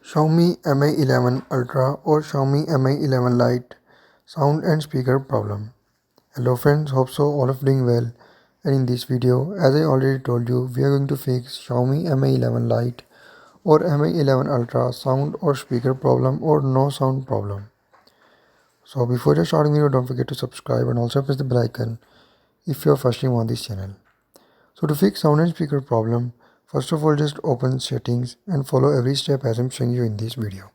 Xiaomi Mi 11 Ultra or Xiaomi Mi 11 Lite sound and speaker problem. Hello friends, hope so all of doing well. And in this video, as I already told you, we are going to fix Xiaomi Mi 11 Lite or Mi 11 Ultra sound or speaker problem or no sound problem. So before just starting the video, don't forget to subscribe and also press the bell icon if you are first time on this channel. So to fix sound and speaker problem, first of all just open settings and follow every step as I'm showing you in this video.